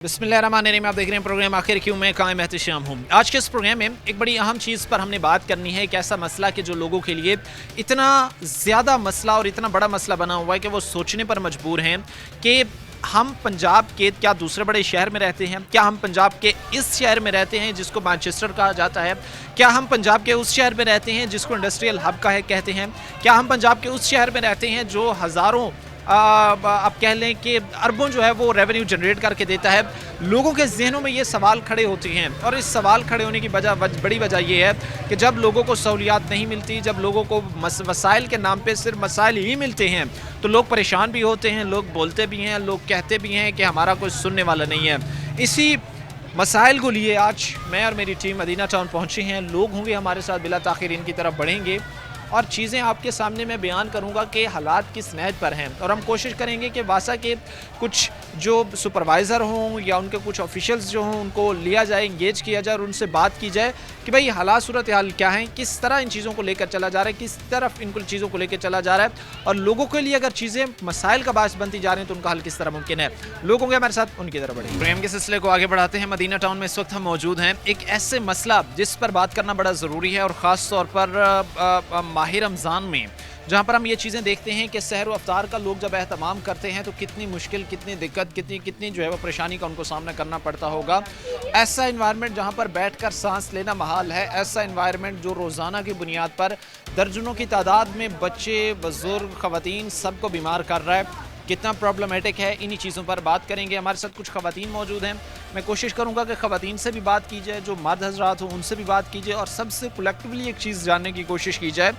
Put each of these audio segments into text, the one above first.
बिस्मिल्लाहिर्रहमानिर्रहीम। आप देख रहे हैं प्रोग्राम आखिर क्यों, मैं कायम एहतिशाम हूँ। आज के इस प्रोग्राम में एक बड़ी अहम चीज़ पर हमने बात करनी है। एक ऐसा मसला कि जो लोगों के लिए इतना ज़्यादा मसला और इतना बड़ा मसला बना हुआ है कि वो सोचने पर मजबूर हैं कि हम पंजाब के क्या दूसरे बड़े शहर में रहते हैं, क्या हम पंजाब के इस शहर में रहते हैं जिसको मैनचेस्टर कहा जाता है, क्या हम पंजाब के उस शहर में रहते हैं जिसको इंडस्ट्रियल हब का है कहते हैं, क्या हम पंजाब के उस शहर में रहते हैं जो हज़ारों आप कह लें कि अरबों जो है वो रेवेन्यू जनरेट करके देता है। लोगों के जहनों में ये सवाल खड़े होते हैं और इस सवाल खड़े होने की बड़ी वजह ये है कि जब लोगों को सहूलियात नहीं मिलती, जब लोगों को वसाइल के नाम पे सिर्फ मसाइल ही मिलते हैं तो लोग परेशान भी होते हैं, लोग बोलते भी हैं, लोग कहते भी हैं कि हमारा कोई सुनने वाला नहीं है। इसी मसाइल को लिए आज मैं और मेरी टीम मदीना टाउन पहुँचे हैं। लोग होंगे हमारे साथ, बिला ताख़िर इनकी तरफ बढ़ेंगे और चीज़ें आपके सामने मैं बयान करूंगा कि हालात किस नहज पर हैं और हम कोशिश करेंगे कि वासा के कुछ जो सुपरवाइज़र हों या उनके कुछ ऑफिशियल्स जो हों उनको लिया जाए, इंगेज किया जाए और उनसे बात की जाए कि भाई हालात सूरत हाल क्या हैं, किस तरह इन चीज़ों को लेकर चला जा रहा है, किस तरफ इन चीज़ों को लेकर चला जा रहा है और लोगों के लिए अगर चीज़ें मसाइल का बायस बनती जा रही हैं तो उनका हल किस तरह मुमकिन है। लोग होंगे हमारे साथ, उनकी तरफ बढ़ेंगे। प्रोग्राम के सिलसिले को आगे बढ़ाते हैं। मदीना टाउन में इस वक्त हम मौजूद हैं एक ऐसे मसला जिस पर बात करना बड़ा ज़रूरी है और ख़ास तौर पर माह रमज़ान में, जहाँ पर हम ये चीज़ें देखते हैं कि सहर व अफ्तार का लोग जब एहतमाम करते हैं तो कितनी मुश्किल, कितनी दिक्कत, कितनी जो है वो परेशानी का उनको सामना करना पड़ता होगा। ऐसा इन्वायरमेंट जहाँ पर बैठकर सांस लेना महाल है, ऐसा इन्वायरमेंट जो रोज़ाना की बुनियाद पर दर्जनों की तादाद में बच्चे, बुजुर्ग, ख़वातीन सबको बीमार कर रहा है, कितना प्रॉब्लमेटिक है, इन्हीं चीज़ों पर बात करेंगे। हमारे साथ कुछ ख़वातीन मौजूद हैं। मैं कोशिश करूंगा कि ख़वातीन से भी बात की जाए, जो मर्द हजरात हो उनसे भी बात कीजिए और सबसे कलेक्टिवली एक चीज़ जानने की कोशिश की जाए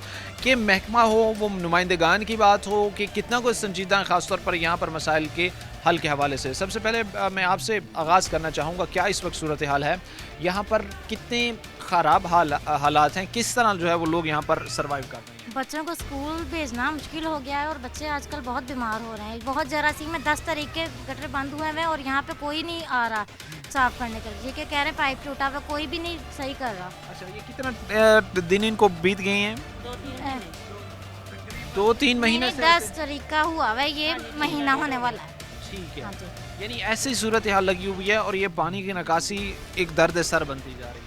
कि महकमा हो, वो नुमाइंदगान की बात हो कि कितना कोई संजीदा है ख़ासतौर पर यहाँ पर मसाइल के हल के हवाले से। सबसे पहले मैं आपसे आगाज़ करना चाहूँगा, क्या इस वक्त सूरत हाल है यहाँ पर, कितने ख़राब हालात हैं, किस तरह जो है वो लोग यहाँ पर सर्वाइव कर रहे हैं? बच्चों को स्कूल भेजना मुश्किल हो गया है और बच्चे आजकल बहुत बीमार हो रहे हैं। बहुत जरासीम में 10 तरीके गटर बंद हुए हैं और यहाँ पे कोई नहीं आ रहा साफ करने के लिए। ये कह रहे हैं पाइप टूटा हुआ, कोई भी नहीं सही कर रहा। अच्छा, ये कितना दिन इनको बीत गए हैं? 2-3 महीने से 10 तरीका हुआ है, ये महीना होने वाला है। ठीक है, हाँ जी। यानी ऐसी सूरत हाल लगी हुई है और ये पानी की निकासी एक दर्द सर बनती जा रही है।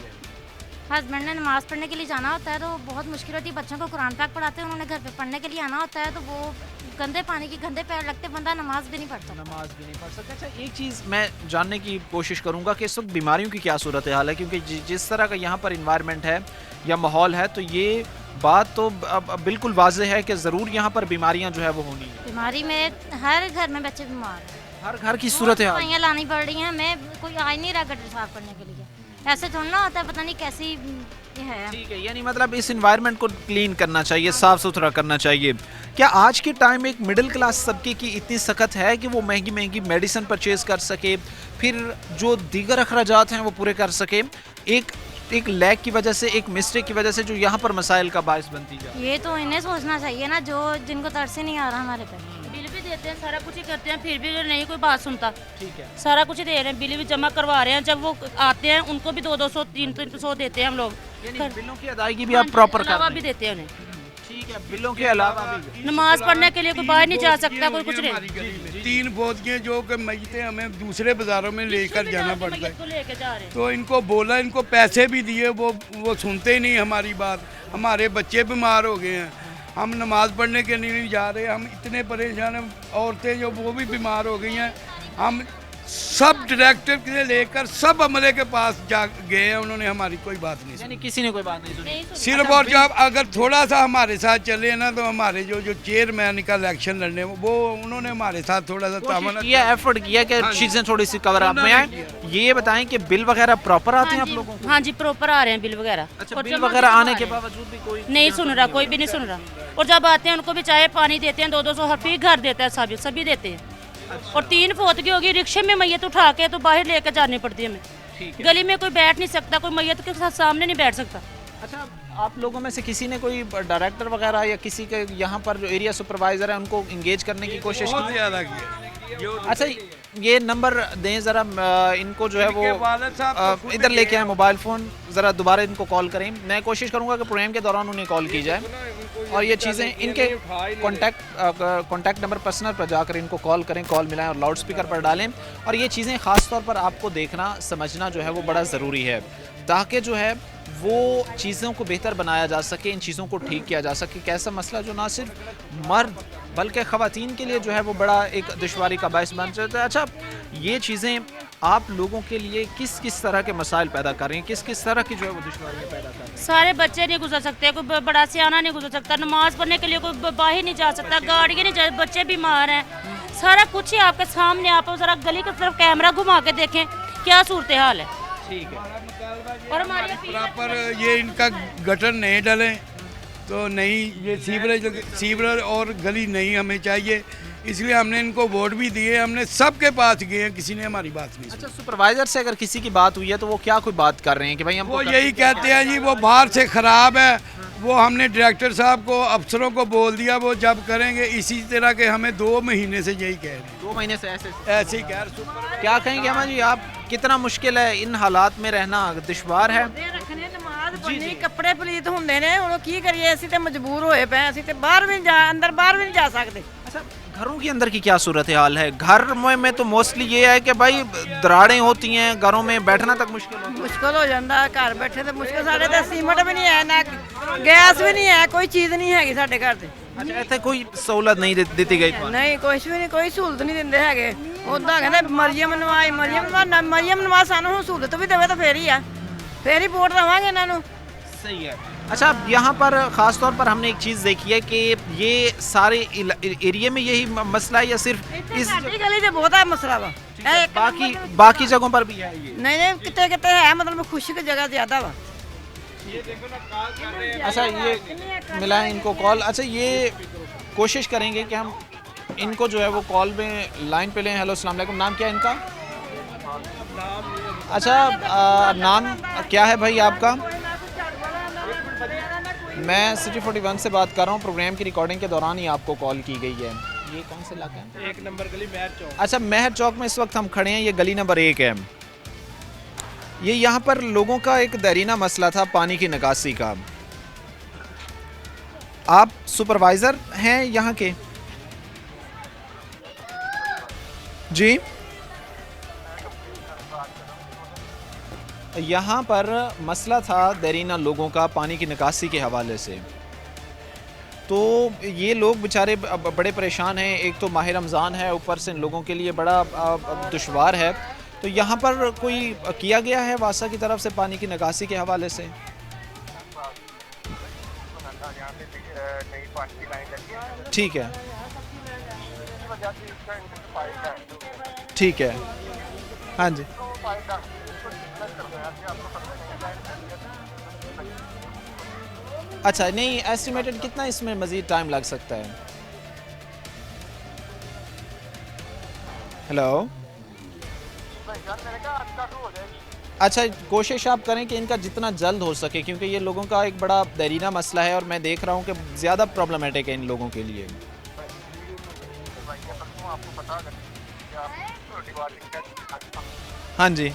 हस्बैंड ने नमाज़ पढ़ने के लिए जाना होता है तो बहुत मुश्किल होती है। बच्चों को कुरान पाक पढ़ाते हैं, उन्होंने घर पे पढ़ने के लिए आना होता है तो वो गंदे पानी की गंदे पैर लगते, बंदा नमाज भी नहीं पढ़ता। नमाज भी नहीं पढ़ सकता। अच्छा, एक चीज़ मैं जानने की कोशिश करूंगा कि इस वक्त बीमारियों की क्या सूरत हाल है, क्योंकि जिस तरह का यहाँ पर इन्वायरमेंट है या माहौल है तो ये बात तो अब बिल्कुल वाज़ेह है कि ज़रूर यहाँ पर बीमारियाँ जो है वो होनी है। बीमारी में हर घर में बच्चे बीमार हैं, हर घर की सूरत हाल दवाइयाँ लानी पड़ रही हैं। मैं कोई आ ही नहीं रहा गटर साफ करने के लिए, ऐसे थोड़ा ना होता है, पता नहीं कैसी ये है। ठीक है, यानी मतलब इस इन्वायरमेंट को क्लीन करना चाहिए, साफ़ सुथरा करना चाहिए। क्या आज के टाइम में एक मिडिल क्लास तबके की इतनी सख्त है कि वो महंगी महंगी मेडिसिन परचेज़ कर सके, फिर जो दीगर अखराजात हैं वो पूरे कर सके, एक लैग की वजह से, एक मिस्टेक की वजह से जो यहाँ पर मसाइल का बायस बनती जाए? ये तो इन्हें सोचना चाहिए ना, जो जिनको तरस ही नहीं आ रहा हमारे पे। बिल भी देते हैं, सारा कुछ ही करते हैं, फिर भी नहीं कोई बात सुनता। ठीक है, सारा कुछ दे रहे हैं, बिल भी जमा करवा रहे हैं। जब वो आते हैं उनको भी 200-200, 300 देते हैं हम लोग। यानी बिलों की अदायगी भी आप प्रॉपर कर अलावा रहे भी हैं? देते हैं उन्हें। ठीक है, बिलों के अलावा भी। नमाज पढ़ने के लिए कोई बाहर नहीं जा सकता, कोई कुछ नहीं। 3 बोतलें जो कि मैयतें हमें दूसरे बाज़ारों में लेकर जाना पड़ता है, तो लेके जा रहे हैं। तो इनको बोला, इनको पैसे भी दिए, वो सुनते ही नहीं हमारी बात। हमारे बच्चे बीमार हो गए हैं, हम नमाज़ पढ़ने के लिए नहीं जा रहे, हम इतने परेशान हैं। औरतें जो वो भी बीमार हो गई हैं। हम सब डायरेक्टर से लेकर सब अमले के पास जा गए हैं, उन्होंने हमारी कोई बात नहीं सुनी। यानी किसी ने कोई बात नहीं सुनी। सिर्फ और जब अगर थोड़ा सा हमारे साथ चले ना तो हमारे जो चेयरमैन का इलेक्शन लड़ने, वो उन्होंने हमारे साथ थोड़ा सा तामन किया, एफर्ट किया कि चीजें थोड़ी सी कवर अप में आए। ये बताएं कि बिल वगैरह प्रॉपर आते हैं आप लोगों को? हाँ जी, प्रॉपर आ रहे हैं बिल वगैरह। अच्छा, बिल वगैरह आने के बावजूद भी कोई नहीं सुन रहा, कोई भी नहीं सुन रहा। और जब आते हैं उनको भी चाय पानी देते हैं, 200-200 हर फी घर देता है, सभी देते हैं। और 3 फौतगी होगी, रिक्शे में मैयत उठा के तो बाहर लेकर जानी पड़ती है हमें। गली में कोई बैठ नहीं सकता, कोई मैयत के साथ सामने नहीं बैठ सकता। अच्छा, आप लोगों में से किसी ने कोई डायरेक्टर वगैरह या किसी के यहाँ पर जो एरिया सुपरवाइजर है उनको इंगेज करने की कोशिश बहुत की? ज़्यादा किया। अच्छा ये नंबर दें ज़रा, इनको जो है वो इनके वालिद साहब तो खुद इधर लेके आए मोबाइल फ़ोन, ज़रा दोबारा इनको कॉल करें। मैं कोशिश करूँगा कि प्रोग्राम के दौरान उन्हें कॉल की जाए और ये चीज़ें इनके कॉन्टैक्ट नंबर पर्सनल पर जाकर इनको कॉल करें, कॉल मिलाएं और लाउड स्पीकर पर डालें। और ये चीज़ें ख़ास तौर पर आपको देखना समझना जो है वो बड़ा ज़रूरी है, ताकि जो है वो चीज़ों को बेहतर बनाया जा सके, इन चीज़ों को ठीक किया जा सके। कैसा मसला जो ना सिर्फ मर्द बल्कि ख़वातीन के लिए जो है वो बड़ा एक दुश्वारी का बायस बन जाता है। अच्छा, ये चीज़ें आप लोगों के लिए किस किस तरह के मसाइल पैदा कर रही हैं, किस किस तरह की जो है वो दुश्वारियाँ पैदा कर रही हैं? सारे बच्चे नहीं गुजर सकते, कोई बड़ा सियाना नहीं गुजर सकता, नमाज पढ़ने के लिए कोई बाहर नहीं जा सकता, गाड़ियाँ नहीं जा, बच्चे बीमार हैं, सारा कुछ ही आपके सामने। आप ज़रा गली की तरफ कैमरा घुमा के देखें क्या सूरत हाल है। ठीक है। और हमारी प्रॉपर ये इनका गटर नहीं डले तो नहीं, ये सीवरेज और गली नहीं हमें चाहिए, इसलिए हमने इनको वोट भी दिए, हमने सबके पास गए हैं, किसी ने हमारी बात नहीं सुनी। अच्छा, सुपरवाइजर से अगर किसी की बात हुई है तो वो क्या कोई बात कर रहे हैं कि भाई हम वो यही कहते हैं जी वो बाहर से ख़राब है, वो हमने डायरेक्टर साहब को, अफसरों को बोल दिया, वो जब करेंगे। इसी तरह के हमें 2 महीने से यही कह रहे हैं, 2 महीने से ऐसे ऐसे ही कह रहे। क्या कहेंगे अम्मा जी, आप कितना मुश्किल है इन हालात में रहना, दुश्वार है? ਰੱਖਣੇ ਨਮਾਜ਼ ਪੜ੍ਹਨੀ ਕੱਪੜੇ ਪਲੀਤ ਹੁੰਦੇ ਨੇ ਹੁਣ ਕੀ ਕਰੀਏ ਅਸੀਂ ਤੇ ਮਜਬੂਰ ਹੋਏ ਪਏ ਅਸੀਂ ਤੇ ਬਾਹਰ ਵੀ ਜਾ ਅੰਦਰ ਬਾਹਰ ਵੀ ਨਹੀਂ ਜਾ ਸਕਦੇ अच्छा, घरों के अंदर की क्या सूरत हाल है? घर में तो मोस्टली ये है कि भाई दरारें होती हैं, घरों में बैठना तक मुश्किल होता ਮੁਸ਼ਕਲ ਹੋ ਜਾਂਦਾ ਘਰ ਬੈਠੇ ਤੇ ਮੁਸ਼ਕਲ ਸਾਡੇ ਤੇ ਸੀਮਟ ਵੀ ਨਹੀਂ ਹੈ ਨਾ ਗੈਸ ਵੀ ਨਹੀਂ ਹੈ ਕੋਈ ਚੀਜ਼ ਨਹੀਂ ਹੈਗੀ ਸਾਡੇ ਘਰ ਤੇ है। अच्छा, ऐसे कोई सहूलत नहीं दी गई तुम्हें? ਨਹੀਂ ਕੁਛ ਵੀ ਨਹੀਂ ਕੋਈ ਸਹੂਲਤ ਨਹੀਂ ਦਿੰਦੇ ਹੈਗੇ ਉਦਾਂ ਕਹਿੰਦੇ ਮਰੀਮ ਨਵਾਜ਼ ਸਾਨੂੰ ਹੁਣ ਸਹੂਲਤ ਵੀ ਦੇਵੇ ਤਾਂ ਫੇਰ ਹੀ ਆ ਫੇਰ ਹੀ ਵੋਟ ਦੇਵਾਂਗੇ ਇਹਨਾਂ ਨੂੰ। सही है। अच्छा, अब यहाँ पर ख़ास तौर पर हमने एक चीज़ देखी है कि ये सारे एरिया में यही मसला है या सिर्फ इस ਸਾਡੀ ਗਲੀ 'ਚ ਬਹੁਤਾ ਮਸਲਾ ਵਾ ਇਹ ਇੱਕ बाकी जगहों पर भी है ये? ਨਹੀਂ ਨਹੀਂ ਕਿਤੇ ਕਿਤੇ ਹੈ ਮਤਲਬ ਖੁਸ਼ਕ ਜਗ੍ਹਾ ਜ਼ਿਆਦਾ ਵਾ। अच्छा, ये मिलाएं इनको कॉल। अच्छा, ये कोशिश करेंगे कि हम इनको जो है वो कॉल में लाइन पे लें। हेलो, अस्सलाम वालेकुम, नाम क्या है इनका? अच्छा, नाम क्या है भाई आपका? मैं सिटी 41 से बात कर रहा हूँ, प्रोग्राम की रिकॉर्डिंग के दौरान ही आपको कॉल की गई है। ये कौन से इलाका है? 1 नंबर गली मेहर चौक। अच्छा, मेहर चौक में इस वक्त हम खड़े हैं, ये गली नंबर 1 है। ये यहाँ पर लोगों का एक दरीना मसला था पानी की निकासी का। आप सुपरवाइज़र हैं यहाँ के? जी, यहाँ पर मसला था दरीना लोगों का पानी की निकासी के हवाले से। तो ये लोग बेचारे बड़े परेशान हैं, एक तो माह रमज़ान है, ऊपर से इन लोगों के लिए बड़ा दुश्वार है। तो यहाँ पर कोई किया गया है वासा की तरफ से पानी की निकासी के हवाले से? ठीक है, ठीक है, हाँ जी। अच्छा, नहीं एस्टिमेटेड कितना इसमें मज़ीद टाइम लग सकता है? हेलो, अच्छा, कोशिश आप करें कि इनका जितना जल्द हो सके, क्योंकि ये लोगों का एक बड़ा दरीना मसला है और मैं देख रहा हूँ कि ज़्यादा प्रॉब्लमेटिक है इन लोगों के लिए। हाँ जी,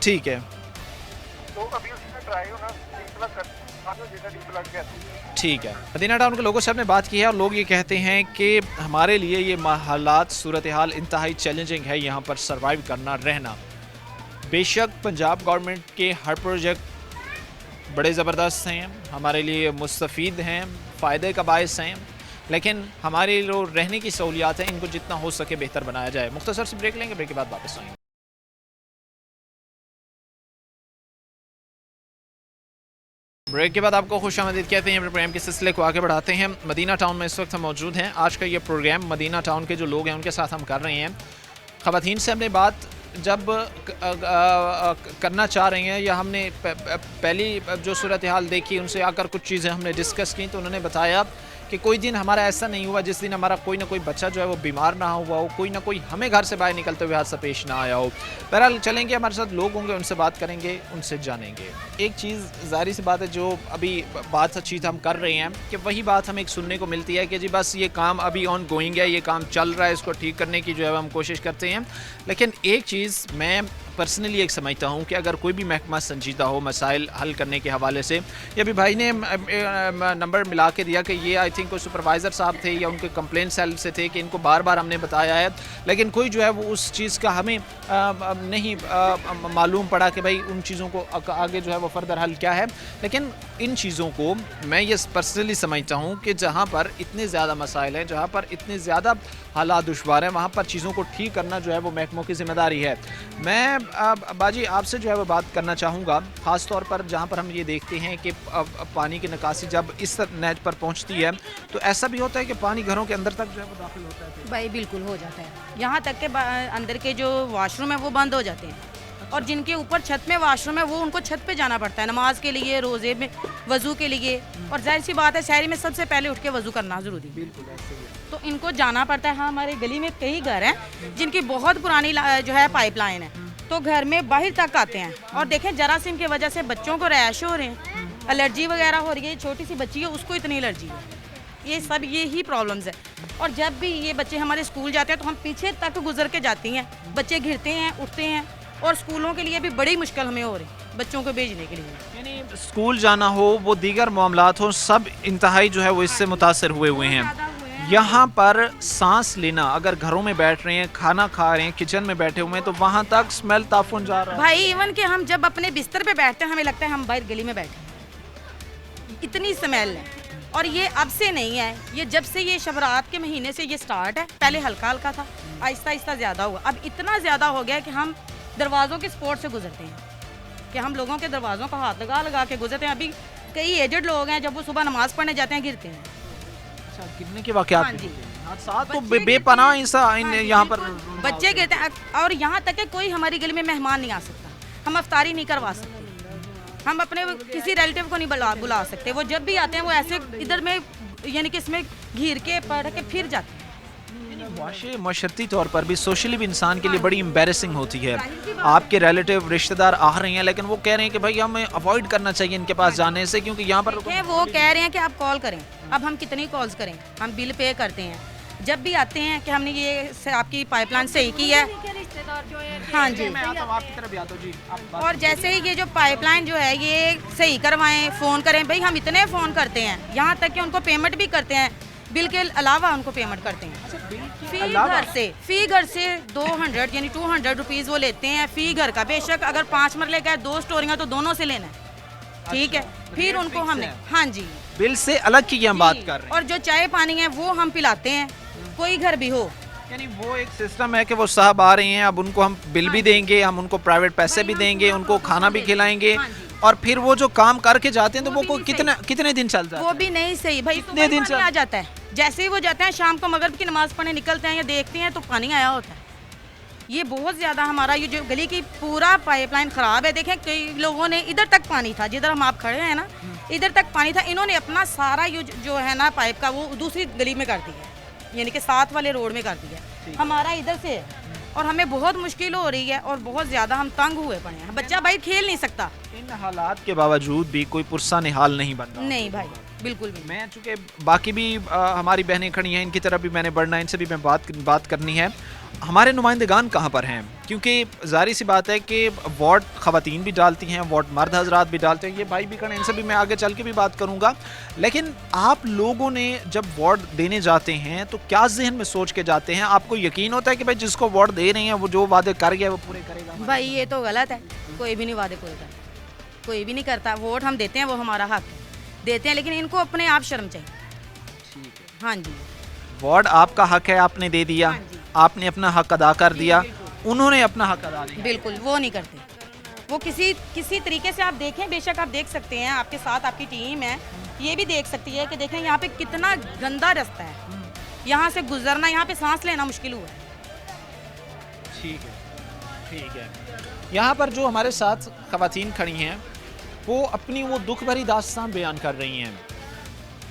ठीक है, ठीक है। मदीना टाउन के लोगों से हमने बात की है और लोग ये कहते हैं कि हमारे लिए ये हालात, सूरत हाल इंतहाई चैलेंजिंग है यहाँ पर सर्वाइव करना, रहना। बेशक पंजाब गवर्नमेंट के हर प्रोजेक्ट बड़े ज़बरदस्त हैं, हमारे लिए मुस्तफ़ीद हैं, फ़ायदे का बायस हैं, लेकिन हमारे जो रहने की सहूलियात हैं इनको जितना हो सके बेहतर बनाया जाए। मुख्तसर से ब्रेक लेंगे, ब्रेक के बाद वापस आएंगे। ब्रेक के बाद आपको खुशामदीद कहते हैं। प्रोग्राम के सिलसिले को आगे बढ़ाते हैं। मदीना टाउन में इस वक्त हम मौजूद हैं। आज का ये प्रोग्राम मदीना टाउन के जो लोग हैं उनके साथ हम कर रहे हैं। ख़वातीन से हमने बात जब करना चाह रहे हैं या हमने पहली जो सूरत हाल देखी उनसे आकर कुछ चीज़ें हमने डिस्कस की तो उन्होंने बताया कि कोई दिन हमारा ऐसा नहीं हुआ जिस दिन हमारा कोई ना कोई बच्चा जो है वो बीमार ना हुआ हो, कोई ना कोई हमें घर से बाहर निकलते हुए हादसा पेश ना आया हो। बहरहाल चलेंगे, हमारे साथ लोग होंगे, उनसे बात करेंगे, उनसे जानेंगे। एक चीज़ ज़ाहिर सी बात है, जो अभी बात अच्छी हम कर रहे हैं कि वही बात हमें एक सुनने को मिलती है कि जी बस ये काम अभी ऑन गोइंग है, ये काम चल रहा है, इसको ठीक करने की जो है हम कोशिश करते हैं। लेकिन एक चीज़ मैं पर्सनली एक समझता हूँ कि अगर कोई भी महकमा संजीदा हो मसाइल हल करने के हवाले से, या अभी भाई ने नंबर मिला के दिया कि ये आई थिंक कोई सुपरवाइज़र साहब थे या उनके कंप्लेंट सेल से थे कि इनको बार बार हमने बताया है, लेकिन कोई जो है वो उस चीज़ का हमें नहीं मालूम पड़ा कि भाई उन चीज़ों को आगे जो है वो फर्दर हल क्या है। लेकिन इन चीज़ों को मैं ये पर्सनली समझता हूँ कि जहाँ पर इतने ज़्यादा मसाइल हैं, जहाँ पर इतने ज़्यादा हालात दुश्वार हैं, वहाँ पर चीज़ों को ठीक करना जो है वो महकमों की ज़िम्मेदारी है। मैं बाजी आपसे जो है वो बात करना चाहूँगा, ख़ास तौर पर जहाँ पर हम ये देखते हैं कि पानी की निकासी जब इस नहर पर पहुँचती है तो ऐसा भी होता है कि पानी घरों के अंदर तक जो है वो दाखिल होता है। भाई बिल्कुल हो जाता है, यहाँ तक के अंदर के जो वॉशरूम है वो बंद हो जाते हैं, और जिनके ऊपर छत में वॉशरूम है वो उनको छत पे जाना पड़ता है नमाज के लिए, रोज़े में वज़ू के लिए। और जाहिर सी बात है शहरी में सबसे पहले उठ के वज़ू करना ज़रूरी है, बिल्कुल ऐसे ही है। तो इनको जाना पड़ता है। हाँ, हमारे गली में कई घर हैं जिनकी बहुत पुरानी जो है पाइपलाइन है, तो घर में बाहर तक आते हैं। और देखें जरासीम की वजह से बच्चों को रैश हो रहे हैं, एलर्जी वगैरह हो रही है, छोटी सी बच्ची है उसको इतनी एलर्जी है, ये सब ये ही प्रॉब्लम्स है। और जब भी ये बच्चे हमारे स्कूल जाते हैं तो हम पीछे तक गुजर के जाती हैं, बच्चे गिरते हैं उठते हैं, और स्कूलों के लिए भी बड़ी मुश्किल हमें हो रही है बच्चों को भेजने के लिए। यानी स्कूल जाना हो, वो दीगर मामलात हो, सब इंतहाई जो है वो इससे मुतासर हुए हैं। यहाँ पर सांस लेना, अगर घरों में बैठ रहे हैं, खाना खा रहे हैं, किचन में बैठे हुए हैं, तो वहाँ तक स्मेल ताफुन जा रहा है भाई। इवन कि हम जब अपने बिस्तर पे बैठते हैं हमें लगता है हम बाहर गली में बैठे हैं, इतनी स्मेल है। और ये अब से नहीं है, ये जब से ये शबरात के महीने से ये स्टार्ट है, पहले हल्का हल्का था, आहिस्ता आहिस्ता ज़्यादा हुआ, अब इतना ज़्यादा हो गया कि हम दरवाज़ों के स्पॉट से गुजरते हैं, कि हम लोगों के दरवाज़ों का हाथ लगा लगा के गुजरते हैं। अभी कई एजड लोग हैं जब वो सुबह नमाज पढ़ने जाते हैं गिरते हैं। अच्छा, गिरने के वाक़यात हाँ भी जी। होते हैं। हाँ, साथ तो बच्चे बेपनाह गिरते ऐसा हैं। हाँ जी, यहाँ पर बिल्कुल। बच्चे गिरते हैं, और यहाँ तक कि कोई हमारी गली में मेहमान नहीं आ सकता, हम अफ्तारी नहीं करवा सकते, हम अपने किसी रिलेटिव को नहीं बुला सकते। वो जब भी आते हैं वो ऐसे इधर में यानी कि इसमें घिर के पढ़ के फिर जाते हैं। माशरती तौर पर भी, सोशली भी इंसान के लिए बड़ी एम्बेरसिंग होती है। आपके रिलेटिव रिश्तेदार आ रहे हैं लेकिन वो कह रहे हैं कि भाई हमें अवॉइड करना चाहिए इनके पास जाने से, क्योंकि यहाँ पर वो कह रहे हैं कि आप कॉल करें। अब हम कितनी कॉल्स करें, हम बिल पे करते हैं, जब भी आते हैं कि हमने ये आपकी पाइपलाइन सही की है। हाँ जी, और जैसे ही ये जो पाइपलाइन जो है ये सही करवाएं, फ़ोन करें, भाई हम इतने फ़ोन करते हैं, यहाँ तक कि उनको पेमेंट भी करते हैं, बिल के अलावा उनको पेमेंट करते हैं। फी घर से 200 यानी 200 रुपीज़ वो लेते हैं फी घर का। बेशक अगर 5 मरले का है, 2 स्टोरियाँ तो दोनों से लेना है, ठीक है। फिर उनको हमने, हाँ जी, बिल से अलग की हम बात कर रहे हैं। और जो चाय पानी है वो हम पिलाते हैं, कोई घर भी हो। यानी वो एक सिस्टम है कि वो साहब आ रहे हैं, अब उनको हम बिल भी देंगे, हम उनको प्राइवेट पैसे भी देंगे, उनको खाना भी खिलाएंगे, और फिर वो जो काम करके जाते हैं तो वो कितने दिन चलता है? वो भी नहीं सही भाई, कितने दिन आ जाता है। जैसे ही वो जाते हैं शाम को मगरिब की नमाज पढ़ने निकलते हैं या देखते हैं तो पानी आया होता है। ये बहुत ज़्यादा हमारा ये जो गली की पूरा पाइपलाइन ख़राब है। देखें कई लोगों ने, इधर तक पानी था, जिधर हम आप खड़े हैं ना, इधर तक पानी था, इन्होंने अपना सारा ये जो है ना पाइप का वो दूसरी गली में कर दिया, यानी कि साथ वाले रोड में कर दिया। हमारा इधर से है और हमें बहुत मुश्किल हो रही है और बहुत ज़्यादा हम तंग हुए पड़े हैं। बच्चा भाई खेल नहीं सकता। इन हालात के बावजूद भी कोई पुरसाने हाल नहीं बन रहा। नहीं भाई, बिल्कुल भी। मैं चूँकि बाकी भी हमारी बहनें खड़ी हैं, इनकी तरफ भी मैंने बढ़ना है, इनसे भी मैं बात करनी है। हमारे नुमाइंदगान कहाँ पर हैं? क्योंकि ज़ाहिर सी बात है कि वार्ड ख़वातीन भी डालती हैं, वार्ड मर्द हजरात भी डालते हैं, ये भाई भी खड़े, इनसे भी मैं आगे चल के भी बात करूँगा। लेकिन आप लोगों ने जब वार्ड देने जाते हैं तो क्या जहन में सोच के जाते हैं? आपको यकीन होता है कि भाई जिसको वार्ड दे रहे हैं वो जो वादे कर गया वो पूरे करेगा? भाई ये तो गलत है, कोई भी नहीं वादे पूरे करता, कोई भी नहीं करता। वोट हम देते हैं, वो हमारा हक है, देते हैं, लेकिन इनको अपने आप शर्म चाहिए। ठीक है, हाँ जी, वार्ड आपका हक है, आपने दे दिया, हाँ जी, आपने अपना हक अदा कर दिया, उन्होंने अपना हक अदा नहीं। बिल्कुल वो नहीं करते। वो किसी तरीके से आप देखें, बेशक आप देख सकते हैं, आपके साथ आपकी टीम है, ये भी देख सकती है कि देखें यहाँ पे कितना गंदा रास्ता है, यहाँ से गुजरना, यहाँ पे सांस लेना मुश्किल हुआ है। ठीक है, ठीक है। यहाँ पर जो हमारे साथ ख़वातीन खड़ी हैं वो अपनी वो दुख भरी दास्तान बयान कर रही हैं।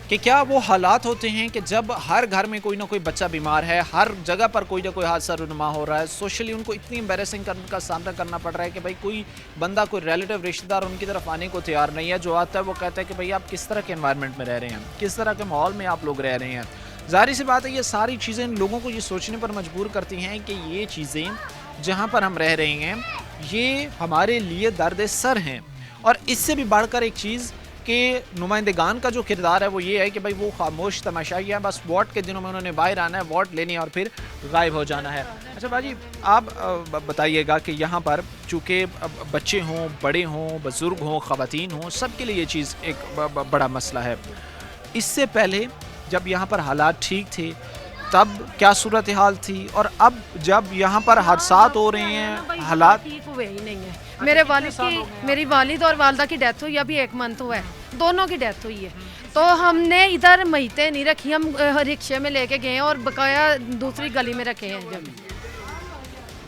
कि क्या वो हालात होते हैं कि जब हर घर में कोई ना कोई बच्चा बीमार है, हर जगह पर कोई ना कोई हादसा रुनुमा हो रहा है, सोशली उनको इतनी एम्बेरसिंग का सामना करना पड़ रहा है कि भाई कोई बंदा, कोई रिलेटिव, रिश्तेदार उनकी तरफ आने को तैयार नहीं है। जो आता है वो कहता है कि भाई आप किस तरह के एनवायरनमेंट में रह रहे हैं, किस तरह के माहौल में आप लोग रह रहे हैं। ज़ाहिर सी बात है ये सारी चीज़ें इन लोगों को ये सोचने पर मजबूर करती हैं कि ये चीज़ें जहाँ पर हम रह रहे हैं ये हमारे लिए दर्द सर हैं। और इससे भी बढ़कर एक चीज़ कि नुमाइंदगान का जो किरदार है वो ये है कि भाई वो खामोश तमाशाई है, बस वोट के दिनों में उन्होंने बाहर आना है, वोट लेनी है और फिर गायब हो जाना है। अच्छा बाजी, आप बताइएगा कि यहाँ पर चूँकि बच्चे हों, बड़े हों, बुज़ुर्ग हों, ख़वातीन हों, सब के लिए ये चीज़ एक बड़ा मसला है। इससे पहले जब यहाँ पर हालात ठीक थे तब क्या सूरत हाल थी, और अब जब यहाँ पर हादसात हो रहे हैं हालात ठीक हुए ही नहीं है। मेरी वालिद और वालदा की डेथ हुई अभी 1 मंथ हुआ है, दोनों की डेथ हुई है। तो हमने इधर महीते नहीं रखी, हम रिक्शे में लेके गए और बकाया दूसरी गली में रखे हैं।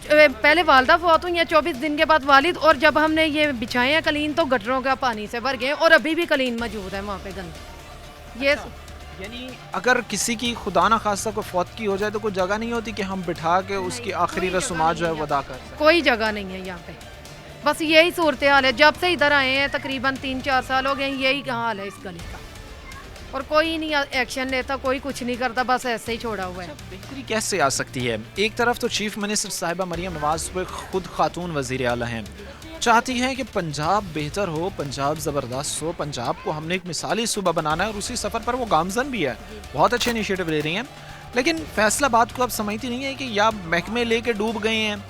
जब पहले वालदा फौत हुई है, 24 दिन के बाद वालिद, और जब हमने ये बिछाए हैं कलीन तो गटरों का पानी से भर गए और अभी भी कलीन मौजूद है वहाँ पे गंद। ये यानी अगर किसी की खुदा ना खास्ता कोई फौत की हो जाए तो कोई जगह नहीं होती कि हम बिठा के उसकी आखिरी रस्मात जो है वो अदा कर सकें? कोई जगह नहीं है यहाँ पे, बस यही सूरत हाल है। जब से इधर आए हैं तकरीबन 3-4 साल हो गए, यही हाल है इस गली का, और कोई नहीं एक्शन लेता, कोई कुछ नहीं करता, बस ऐसे ही छोड़ा हुआ है। बेहतरी कैसे आ सकती है? एक तरफ तो चीफ मिनिस्टर साहिबा मरियम नवाज वो खुद खातून वज़ीर आला हैं, चाहती हैं कि पंजाब बेहतर हो, पंजाब ज़बरदस्त हो, पंजाब को हमने एक मिसाली सूबा बनाना है, और उसी सफ़र पर वो गामजन भी है, बहुत अच्छे इनिशिएटिव ले रही हैं। लेकिन फैसलाबाद को अब समझती नहीं है कि या महकमे लेके डूब गए हैं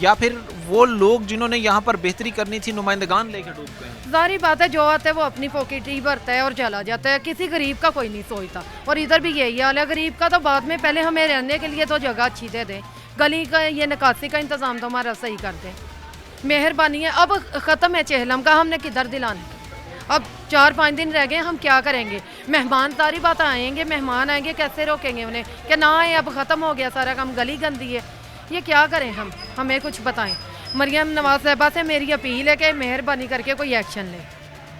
या फिर वो लोग जिन्होंने यहाँ पर बेहतरी करनी थी नुमाइंदगान लेके डूब गए हैं। जाहिर बात है, जो आता है वो अपनी पॉकेट ही भरता है और चला जाता है, किसी गरीब का कोई नहीं सोचता। और इधर भी यही हाल है, गरीब का तो बाद में, पहले हमें रहने के लिए तो जगह अच्छी दे दें, गली का ये निकासी का इंतज़ाम तो हमारा सही कर दें, मेहरबानी है। अब ख़त्म है चहलम का, हमने किधर दिलाने, अब 4-5 दिन रह गए, हम क्या करेंगे? मेहमान सारी बात आएंगे, मेहमान आएंगे, कैसे रोकेंगे उन्हें कि ना आए, अब ख़त्म हो गया सारा काम, गली गंदी है, ये क्या करें हम? हमें कुछ बताएं। मरियम नवाज साहिबा से मेरी अपील है कि मेहरबानी करके कोई एक्शन ले।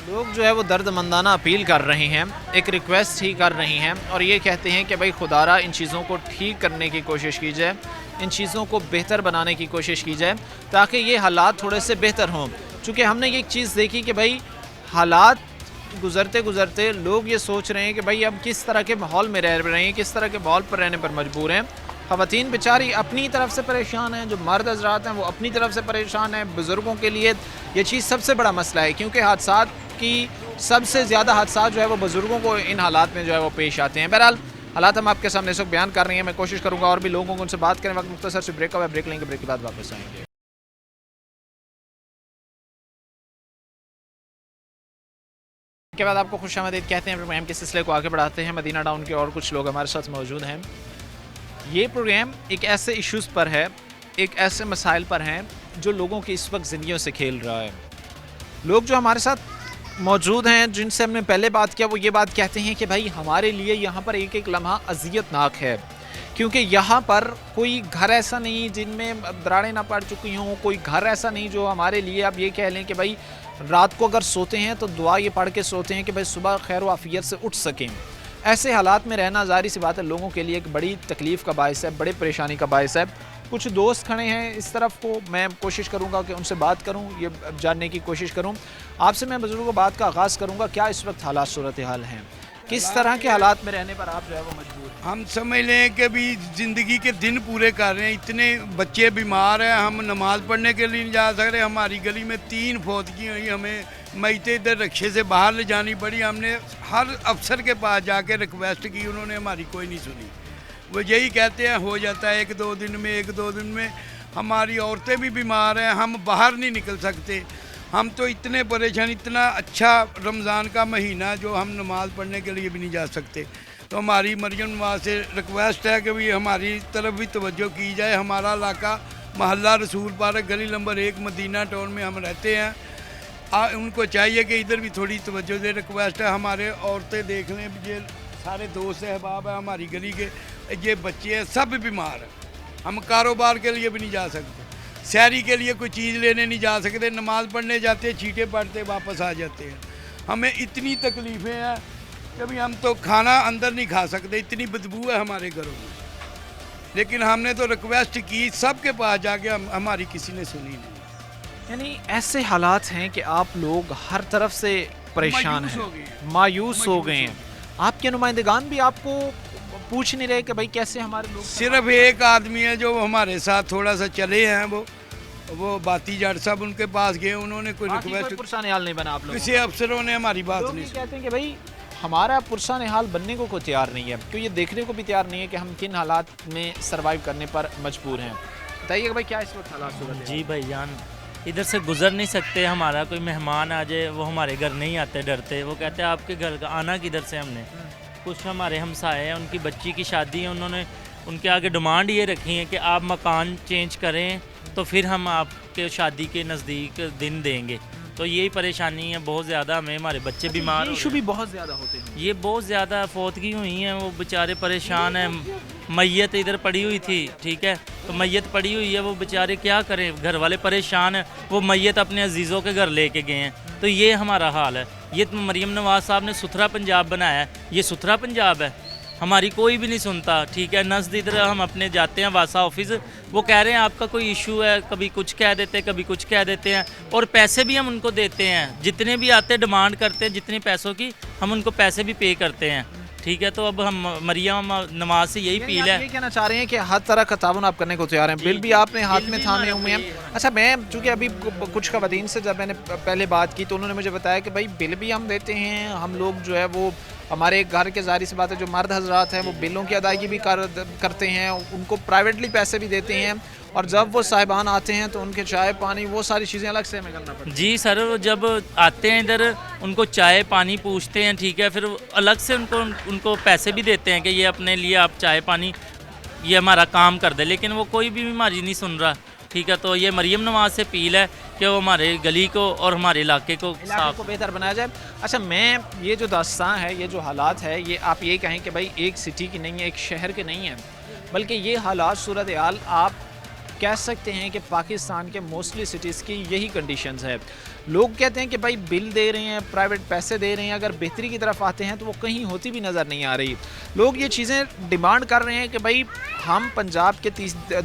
लोग जो है वो दर्दमंदाना अपील कर रहे हैं, एक रिक्वेस्ट ही कर रही हैं, और ये कहते हैं कि भाई खुदारा इन चीज़ों को ठीक करने की कोशिश की जाए, इन चीज़ों को बेहतर बनाने की कोशिश की जाए ताकि ये हालात थोड़े से बेहतर हों। चूँकि हमने ये एक चीज़ देखी कि भाई हालात गुज़रते गुज़रते लोग ये सोच रहे हैं कि भाई अब किस तरह के माहौल में रह रहे हैं, किस तरह के माहौल पर रहने पर मजबूर हैं। ख़वातीन बेचारी अपनी तरफ से परेशान हैं, जो मर्द हज़रात हैं वो अपनी तरफ से परेशान हैं। बुज़ुर्गों के लिए ये चीज़ सबसे बड़ा मसला है, क्योंकि हादसात की सबसे ज़्यादा हादसा जो है वो बुज़ुर्गों को इन हालात में जो है वो पेश आते हैं। बहरहाल हालात हम आपके सामने इस वक्त बयान कर रहे हैं, मैं कोशिश करूँगा और भी लोगों को उनसे बात करें। वक्त मुख्तसर से ब्रेक हुआ, ब्रेक लेंगे, ब्रेक के बाद वापस आएंगे। के बाद आपको खुशामदीद कहते हैं। प्रोग्राम के सिलसिले को आगे बढ़ाते हैं। मदीना टाउन के और कुछ लोग हमारे साथ मौजूद हैं। ये प्रोग्राम एक ऐसे इश्यूज़ पर है, एक ऐसे मसाइल पर हैं जो लोगों की इस वक्त ज़िंदगियों से खेल रहा है। लोग जो हमारे साथ मौजूद हैं, जिनसे हमने पहले बात किया, वो ये बात कहते हैं कि भाई हमारे लिए यहाँ पर एक एक लम्हा अज़ियतनाक है, क्योंकि यहाँ पर कोई घर ऐसा नहीं जिनमें दरारें ना पड़ चुकी हों, कोई घर ऐसा नहीं जो हमारे लिए अब ये कह लें कि भाई रात को अगर सोते हैं तो दुआ ये पढ़ के सोते हैं कि भाई सुबह खैर व आफियत से उठ सकें। ऐसे हालात में रहना ज़ाहिर सी बात है लोगों के लिए एक बड़ी तकलीफ़ का बायस है, बड़ी परेशानी का बायस है। कुछ दोस्त खड़े हैं इस तरफ को, मैं कोशिश करूंगा कि उनसे बात करूं, ये जानने की कोशिश करूं। आपसे मैं बुजुर्गों बात का आगाज़ करूंगा, क्या इस वक्त हालात सूरत हाल हैं, किस तरह के हालात में रहने पर आप जो है वो मजबूर हैं? हम समझ लें कि भी ज़िंदगी के दिन पूरे कर रहे हैं, इतने बच्चे बीमार हैं, हम नमाज़ पढ़ने के लिए नहीं जा सकते। हमारी गली में 3 फौतगी हुई, हमें मैते इधर रक्शे से बाहर ले जानी पड़ी। हमने हर अफसर के पास जाके रिक्वेस्ट की, उन्होंने हमारी कोई नहीं सुनी। वो यही कहते हैं हो जाता है 1-2 दिन में, 1-2 दिन में। हमारी औरतें भी बीमार हैं, हम बाहर नहीं निकल सकते। हम तो इतने परेशान, इतना अच्छा रमज़ान का महीना जो हम नमाज़ पढ़ने के लिए भी नहीं जा सकते। तो हमारी मरियम नवाज से रिक्वेस्ट है कि भी हमारी तरफ भी तवज्जो की जाए। हमारा इलाका महल्ला रसूल पार्क गली नंबर 1 मदीना टाउन में हम रहते हैं। उनको चाहिए कि इधर भी थोड़ी तवज्जो दे। रिक्वेस्ट है, हमारे औरतें देख लें, ये सारे दोस्त अहबाब हैं हमारी गली के, ये बच्चे हैं, सब बीमार हैं। हम कारोबार के लिए भी नहीं जा सकते, शहरी के लिए कोई चीज़ लेने नहीं जा सकते, नमाज़ पढ़ने जाते, छींटे पढ़ते वापस आ जाते हैं। हमें इतनी तकलीफ़ें हैं कभी हम तो खाना अंदर नहीं खा सकते, इतनी बदबू है हमारे घरों में। लेकिन हमने तो रिक्वेस्ट की सबके पास जाके, हमारी किसी ने सुनी नहीं। यानी ऐसे हालात हैं कि आप लोग हर तरफ से परेशान मायूस हो हैं, गए हैं। मायूस हो मायूस गए हो हैं। आपके नुमाइंदगान भी आपको पूछ नहीं रहे कि भाई कैसे हमारे लोग। सिर्फ एक आदमी है जो हमारे साथ थोड़ा सा चले हैं, वो बाती जट साहब, उनके पास गए, उन्होंने कोई बाकी कोई रिक्वेस्ट, पुरसाने हाल नहीं बना आप लोगों किसी का? अफसरों ने हमारी बात लोग नहीं ये सुनी। कहते हैं कि भाई हमारा पुरसाने हाल बनने को कोई तैयार नहीं है, क्यों ये देखने को भी तैयार नहीं है कि हम किन हालात में सरवाइव करने पर मजबूर हैं। बताइए भाई क्या इस वक्त हालात सूरत जी भाईजान, इधर से गुजर नहीं सकते। हमारा कोई मेहमान आ जाए, वो हमारे घर नहीं आते, डरते। वो कहते हैं आपके घर का आना किधर से हमने। कुछ हमारे हमसाए हैं, उनकी बच्ची की शादी है, उन्होंने उनके आगे डिमांड ये रखी है कि आप मकान चेंज करें तो फिर हम आपके शादी के नज़दीक दिन देंगे। तो यही परेशानी है बहुत ज़्यादा हमें, हमारे बच्चे बीमार हो इशू गए। भी बहुत ज़्यादा होते हैं। ये बहुत ज़्यादा फौतगी हुई हैं, वो बेचारे परेशान हैं। मैयत इधर पड़ी हुई थी, ठीक है, तो मैयत पड़ी हुई है, वो बेचारे क्या करें, घर वाले परेशान हैं। वो मैयत अपने अजीज़ों के घर लेके गए हैं, तो ये हमारा हाल है। ये तो मरीम नवाज साहब ने सुथरा पंजाब बनाया है, ये सुथरा पंजाब है? हमारी कोई भी नहीं सुनता, ठीक है। नज़द इधर हम अपने जाते हैं वासा ऑफिस, वो कह रहे हैं आपका कोई इशू है, कभी कुछ कह देते हैं, कभी कुछ कह देते हैं, और पैसे भी हम उनको देते हैं। जितने भी आते हैं डिमांड करते हैं, जितने पैसों की हम उनको पैसे भी पे करते हैं, ठीक है। तो अब हम मरियम नवाज से यही अपील आप है। ये कहना चाह रहे हैं कि हर तरह का ताउन आप करने को तैयार हैं, बिल भी आपने हाथ बिल में भी थामे हमारे हुए हैं। पे है। अच्छा, मैं चूँकि अभी कुछ खवातीन से जब मैंने पहले बात की तो उन्होंने मुझे बताया कि भाई बिल भी हम देते हैं, हम लोग जो है वो हमारे घर के ज़ाहिर सी बात है जो मर्द हजरात हैं वो बिलों की अदायगी भी करते हैं, उनको प्राइवेटली पैसे भी देते हैं, और जब वो साहिबान आते हैं तो उनके चाय पानी वो सारी चीज़ें अलग से हमें करना पड़ता है। जी सर, जब आते हैं इधर उनको चाय पानी पूछते हैं, ठीक है, फिर अलग से उनको पैसे भी देते हैं कि ये अपने लिए आप चाय पानी ये हमारा काम कर दे, लेकिन वो कोई भी हमारी नहीं सुन रहा, ठीक है। तो ये मरियम नवाज से अपील है कि वो हमारे गली को और हमारे इलाके को इलाके को बेहतर बनाया जाए। अच्छा, मैं ये जो दास्तान है, ये जो हालात है, ये आप ये कहें कि भाई एक सिटी की नहीं है, एक शहर के नहीं है, बल्कि ये हालात सूरत हाल आप कह सकते हैं कि पाकिस्तान के मोस्टली सिटीज़ की यही कंडीशंस है। लोग कहते हैं कि भाई बिल दे रहे हैं, प्राइवेट पैसे दे रहे हैं, अगर बेहतरी की तरफ आते हैं तो वो कहीं होती भी नज़र नहीं आ रही। लोग ये चीज़ें डिमांड कर रहे हैं कि भाई हम पंजाब के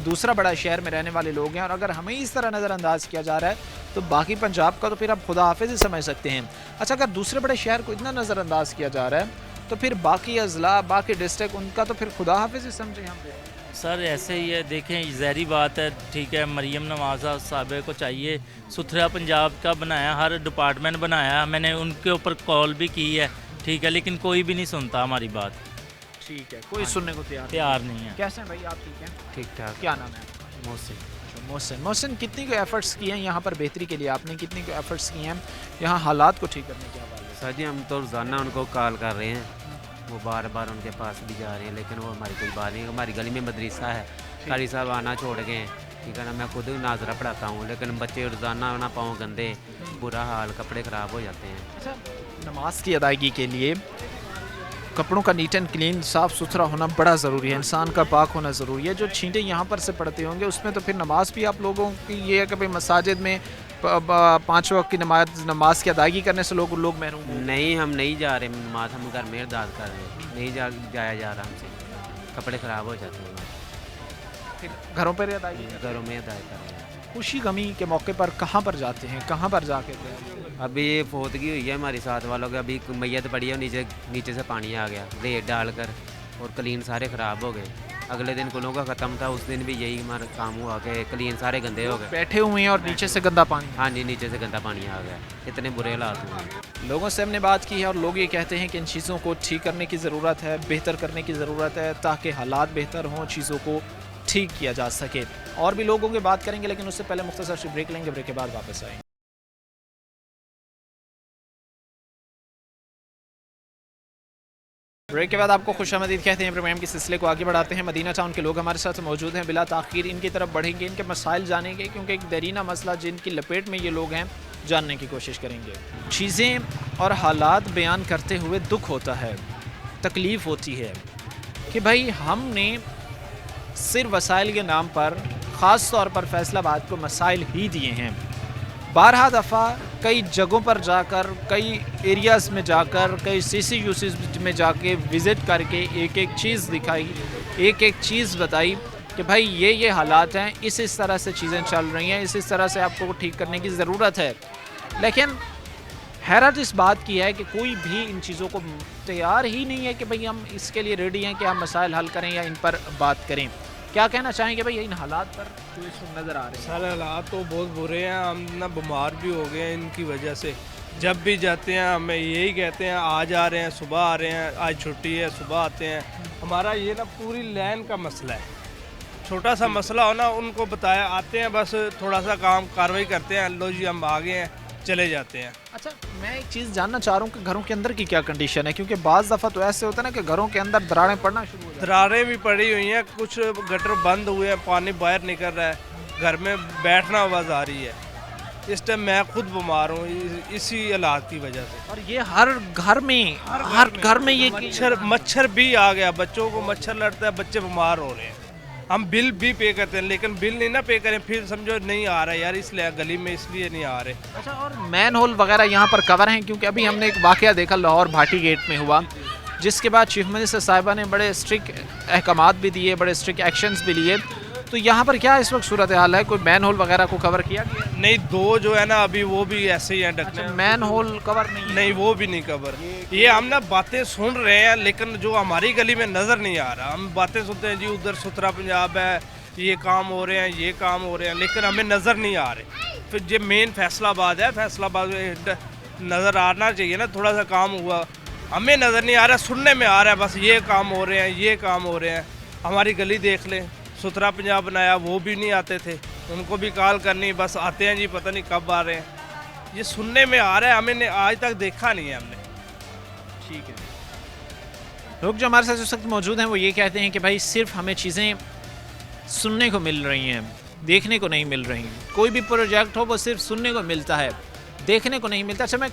दूसरा बड़ा शहर में रहने वाले लोग हैं, और अगर हमें इस तरह नज़रअंदाज किया जा रहा है तो बाकी पंजाब का तो फिर आप खुदा हाफिज़ ही समझ सकते हैं। अच्छा, अगर दूसरे बड़े शहर को इतना नज़रअंदाज किया जा रहा है तो फिर बाकी अजला, बाकी डिस्ट्रिक्ट, उनका तो फिर खुदा हाफिज़ ही समझें हम पे। सर ऐसे ही है, देखें ज़हरी बात है, ठीक है। मरियम नवाज़ साहब को चाहिए सुथरा पंजाब का बनाया, हर डिपार्टमेंट बनाया, मैंने उनके ऊपर कॉल भी की है, ठीक है, लेकिन कोई भी नहीं सुनता हमारी बात। ठीक है, कोई सुनने को तैयार नहीं है। कैसे हैं भाई आप? ठीक हैं, ठीक ठाक। क्या नाम है आपका? मोहसिन। मोहसिन, कितनी को एफर्ट्स किए हैं यहाँ पर बेहतरी के लिए? आपने कितनी को एफर्ट्स किए हैं यहाँ हालात को ठीक करने के हवाले से? सर जी हम तो रोज़ाना उनको कॉल कर रहे हैं, वो बार बार उनके पास भी जा रहे हैं, लेकिन वो हमारी कोई बात नहीं। हमारी गली में मदरसा है, कारी साहब आना छोड़ गए हैं, ठीक है ना। मैं खुद नाजरा पढ़ाता हूँ, लेकिन बच्चे रोज़ाना आना पाँव गंदे, बुरा हाल, कपड़े ख़राब हो जाते हैं। अच्छा, नमाज की अदायगी के लिए कपड़ों का नीट एंड क्लीन, साफ़ सुथरा होना बड़ा ज़रूरी है, इंसान का पाक होना ज़रूरी है। जो छींटे यहाँ पर से पड़ते होंगे उसमें तो फिर नमाज भी आप लोगों की ये है कि भाई मसाजिद में 5 वक्त की नमाज की अदायगी करने से लोग महरूम हैं। नहीं, हम नहीं जा रहे नमाज, हम घर में अरदास कर रहे हैं, नहीं जाया जा रहा हमसे, कपड़े ख़राब हो जाते हैं, फिर घरों पर अदायगी घरों में अदाय कर रहे हैं। खुशी गमी के मौके पर कहाँ पर जाते हैं, कहाँ पर जाके अभी ये फौतगी हुई है हमारे साथ वालों की, अभी मैयत पड़ी है, नीचे से पानी आ गया रेत डालकर, और क्लीन सारे ख़राब हो गए। अगले दिन कुलों का ख़त्म था, उस दिन भी यही हमारा काम हुआ कि क्लीन सारे गंदे हो गए। बैठे हुए हैं और नीचे से गंदा पानी? हाँ जी, नीचे से गंदा पानी आ गया, इतने बुरे हालात हुए। लोगों से हमने बात की है और लोग ये कहते हैं कि इन चीज़ों को ठीक करने की ज़रूरत है, बेहतर करने की ज़रूरत है, ताकि हालात बेहतर हों, चीज़ों को ठीक किया जा सके। और भी लोगों की बात करेंगे, लेकिन उससे पहले मुख्तसर सी ब्रेक लेंगे, ब्रेक के बाद वापस आएंगे। ब्रेक के बाद आपको खुशामदीद कहते हैं। प्रोग्राम के सिलसिले को आगे बढ़ाते हैं। मदीना टाउन के लोग हमारे साथ मौजूद हैं, बिला ताख़ीर इनकी तरफ बढ़ेंगे, इनके मसाइल जानेंगे, क्योंकि एक दरीना मसला जिनकी लपेट में ये लोग हैं, जानने की कोशिश करेंगे। चीज़ें और हालात बयान करते हुए दुख होता है, तकलीफ़ होती है कि भाई हमने सिर्फ वसाइल के नाम पर ख़ास तौर पर फैसलाबाद को मसाइल ही दिए हैं। 12 दफ़ा कई जगहों पर जाकर, कई एरियाज़ में जाकर, कई CCUCs में जाके विज़िट करके एक एक चीज़ दिखाई, एक एक चीज़ बताई कि भाई ये हालात हैं, इस तरह से चीज़ें चल रही हैं, इस तरह से आपको ठीक करने की ज़रूरत है। लेकिन हैरत इस बात की है कि कोई भी इन चीज़ों को तैयार ही नहीं है कि भाई हम इसके लिए रेडी हैं कि हम मसाइल हल करें या इन पर बात करें। क्या कहना चाहेंगे भाई इन हालात पर जो इस वक्त नज़र आ रहे हैं? सारे हालात तो बहुत बुरे हैं, हम ना बीमार भी हो गए हैं इनकी वजह से। जब भी जाते हैं हमें यही कहते हैं आज आ रहे हैं, सुबह आ रहे हैं, आज छुट्टी है सुबह आते हैं। हमारा ये ना पूरी लाइन का मसला है, छोटा सा मसला हो ना उनको बताया, आते हैं बस थोड़ा सा काम कार्रवाई करते हैं, लो जी हम आ गए हैं, चले जाते हैं। अच्छा, मैं एक चीज़ जानना चाह रहा हूँ कि घरों के अंदर की क्या कंडीशन है, क्योंकि बाज़ दफ़ा तो ऐसे होता है ना कि घरों के अंदर दरारें पड़ना शुरू हो जाती हैं। दरारें भी पड़ी हुई हैं, कुछ गटर बंद हुए हैं, पानी बाहर निकल रहा है, घर में बैठना आवाज़ आ रही है। इस टाइम मैं खुद बीमार हूँ इसी हालात की वजह से। और ये हर घर में ये मच्छर भी आ गया, बच्चों को मच्छर लड़ता है, बच्चे बीमार हो रहे हैं। हम बिल भी पे करते हैं लेकिन बिल नहीं ना पे करें फिर समझो नहीं आ रहा यार, इसलिए गली में इसलिए नहीं आ रहे। अच्छा, और मैन होल वगैरह यहाँ पर कवर हैं? क्योंकि अभी हमने एक वाकया देखा लाहौर भाटी गेट में हुआ, जिसके बाद चीफ मिनिस्टर साहिबा ने बड़े स्ट्रिक्ट अहकामात भी दिए, बड़े स्ट्रिक्ट एक्शंस भी लिए। तो यहाँ पर क्या इस वक्त सूरत हाल है? कोई मैन होल वगैरह को कवर किया गया? नहीं, दो जो है ना अभी वो भी ऐसे ही हैं ढकने। अच्छा, मैन होल कवर नहीं है? नहीं, वो भी नहीं कवर। ये हम ना बातें सुन रहे हैं लेकिन जो हमारी गली में नज़र नहीं आ रहा। हम बातें सुनते हैं जी उधर सुथरा पंजाब है, ये काम हो रहे हैं, ये काम हो रहे हैं, लेकिन हमें नज़र नहीं आ रहे। फिर जो मेन फैसलाबाद है, फैसलाबाद में नज़र आना चाहिए ना, थोड़ा सा काम हुआ, हमें नज़र नहीं आ रहा, सुनने में आ रहा है बस ये काम हो रहे हैं, ये काम हो रहे हैं। हमारी गली देख लें, सुथरा पंजाब बनाया, वो भी नहीं आते थे, उनको भी कॉल करनी, बस आते हैं जी पता नहीं कब आ रहे हैं। ये सुनने में आ रहा है, हमें आज तक देखा नहीं है हमने। ठीक है, लोग जो हमारे साथ इस वक्त मौजूद हैं वो ये कहते हैं कि भाई सिर्फ हमें चीज़ें सुनने को मिल रही हैं, देखने को नहीं मिल रही। कोई भी प्रोजेक्ट हो वो सिर्फ सुनने को मिलता है, देखने को नहीं मिलता। अच्छा, मैं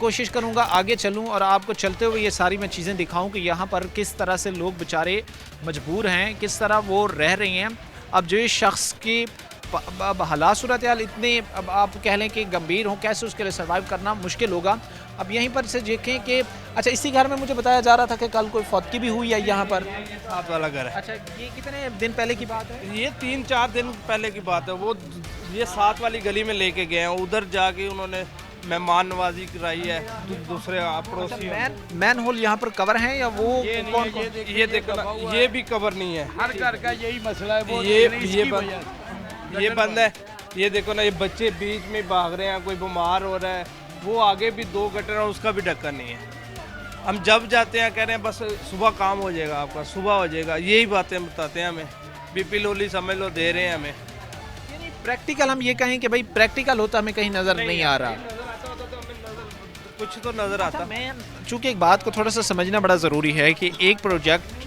कोशिश करूँगा आगे चलूँ और आपको चलते हुए ये सारी मैं चीज़ें दिखाऊँ कि यहाँ पर किस तरह से लोग बेचारे मजबूर हैं, किस तरह वो रह रहे हैं। अब जो इस शख्स की अब हालात सूरत हाल इतने, अब आप कह लें कि गंभीर हों, कैसे उसके लिए सर्वाइव करना मुश्किल होगा। अब यहीं पर से देखें कि अच्छा, इसी घर में मुझे बताया जा रहा था कि कल कोई फौतगी भी हुई है यहाँ पर। साथ वाला घर है। अच्छा, ये कितने दिन पहले की बात है? ये 3-4 दिन पहले की बात है। वो ये साथ वाली गली में लेके गए हैं, उधर जाके उन्होंने मेहमान नवाजी कराई है दूसरे पड़ोसी। मैन होल यहाँ पर कवर हैं या वो ये देखो ना, ये भी कवर नहीं है। हर घर का यही मसला है, वो ये बंद है। ये देखो ना, ये बच्चे बीच में भाग रहे हैं, कोई बीमार हो रहा है, वो आगे भी 2 गटर है, उसका भी ढक्कन नहीं है। हम जब जाते हैं कह रहे हैं बस सुबह काम हो जाएगा, आपका सुबह हो जाएगा, यही बातें बताते हैं हमें। बीपी लोली समझ लो दे रहे हैं हमें। प्रैक्टिकल हम ये कहें कि भाई प्रैक्टिकल होता हमें कहीं नज़र नहीं आ रहा। कुछ तो नज़र आता। मैं चूँकि एक बात को थोड़ा सा समझना बड़ा ज़रूरी है कि एक प्रोजेक्ट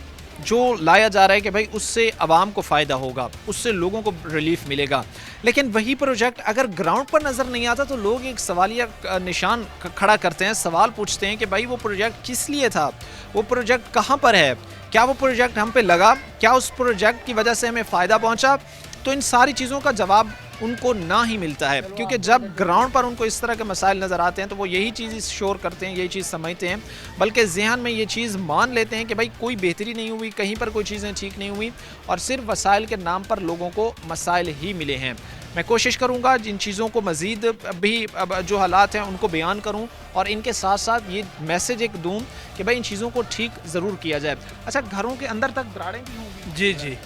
जो लाया जा रहा है कि भाई उससे आवाम को फ़ायदा होगा, उससे लोगों को रिलीफ मिलेगा, लेकिन वही प्रोजेक्ट अगर ग्राउंड पर नज़र नहीं आता तो लोग एक सवालिया निशान खड़ा करते हैं, सवाल पूछते हैं कि भाई वो प्रोजेक्ट किस लिए था, वो प्रोजेक्ट कहाँ पर है, क्या वो प्रोजेक्ट हम पे लगा, क्या उस प्रोजेक्ट की वजह से हमें फ़ायदा पहुँचा। तो इन सारी चीज़ों का जवाब उनको ना ही मिलता है, क्योंकि जब ग्राउंड पर उनको इस तरह के मसाइल नज़र आते हैं तो वो यही चीज़ शोर करते हैं, यही चीज़ समझते हैं, बल्कि जहन में ये चीज़ मान लेते हैं कि भाई कोई बेहतरी नहीं हुई, कहीं पर कोई चीज़ें ठीक नहीं हुई और सिर्फ वसाइल के नाम पर लोगों को मसाइल ही मिले हैं। मैं कोशिश करूँगा जिन चीज़ों को मज़ीद भी जो हालात हैं उनको बयान करूँ और इनके साथ साथ ये मैसेज एक दूँ कि भाई इन चीज़ों को ठीक ज़रूर किया जाए। अच्छा, घरों के अंदर तक दरारें भी होंगी? जी जी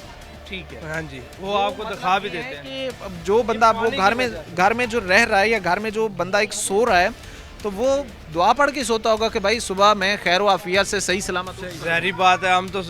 ठीक है, हाँ जी, वो आपको दिखा भी देते हैं कि जो बंदा वो घर में जो रह रहा है या घर में जो बंदा एक सो रहा है तो वो दुआ पढ़ के सोता होगा कि भाई सुबह मैं खैर आफियत से सही सलामत हूँ। ज़ाहिर बात है, हम तो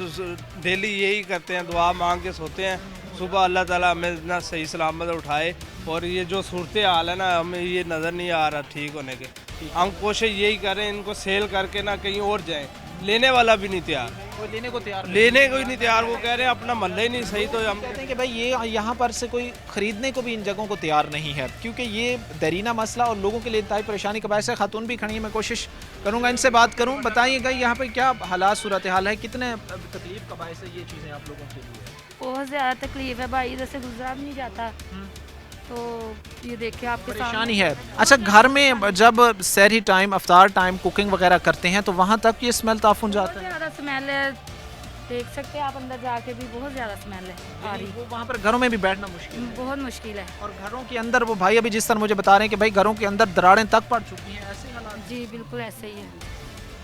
डेली यही करते हैं, दुआ मांग के सोते हैं, सुबह अल्लाह ताला हमें ना सही सलामत उठाए। और ये जो सूरत हाल है ना, हमें ये नज़र नहीं आ रहा ठीक होने के। हम कोशिश यही करें इनको सेल करके ना कहीं और जाएं, लेने वाला भी नहीं तैयार, कोई लेने को ही नहीं तैयार। वो कह रहे हैं अपना मल्ला ही नहीं सही, तो हम कहते हैं कि भाई ये यहाँ पर से कोई ख़रीदने को भी इन जगहों को तैयार नहीं है, क्योंकि ये दरीना मसला और लोगों के लिए इंतहाई परेशानी का बायस है। खातून भी खड़ी है, मैं कोशिश करूँगा इनसे बात करूँ। बताइएगा यहाँ पर क्या हालात सूरत हाल है, कितने तकलीफ का बायस है ये चीज़ें आप लोगों के लिए? बहुत ज़्यादा तकलीफ है भाई, इधर से गुजरा भी नहीं जाता। तो ये देखिए आपके परेशानी है। अच्छा, घर में जब सहरी टाइम, अफ्तार टाइम कुकिंग वगैरह करते हैं तो वहाँ तक ये स्मेल ताफुन जाता है? ज़्यादा स्मेल है, देख सकते हैं आप अंदर जाके भी बहुत ज़्यादा स्मेल है आ रही, वो वहाँ पर घरों में भी बैठना मुश्किल है। बहुत मुश्किल है। और घरों के अंदर वो भाई अभी जिस तरह मुझे बता रहे हैं कि भाई घरों के अंदर दरारें तक पड़ चुकी हैं, ऐसे हालात। जी बिल्कुल ऐसे ही है।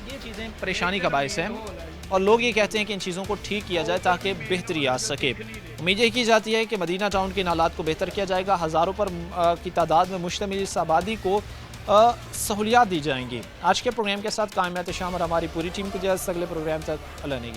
ये चीज़ें परेशानी का बायस है और लोग ये कहते हैं कि इन चीज़ों को ठीक किया जाए ताकि बेहतरी आ सके। उम्मीद ये की जाती है कि मदीना टाउन के हालात को बेहतर किया जाएगा, हज़ारों पर की तादाद में मुश्तमिल इस आबादी को सहूलियात दी जाएंगी। आज के प्रोग्राम के साथ कायम एहतशाम और हमारी पूरी टीम को जल्द अगले प्रोग्राम तक अल्लाह ने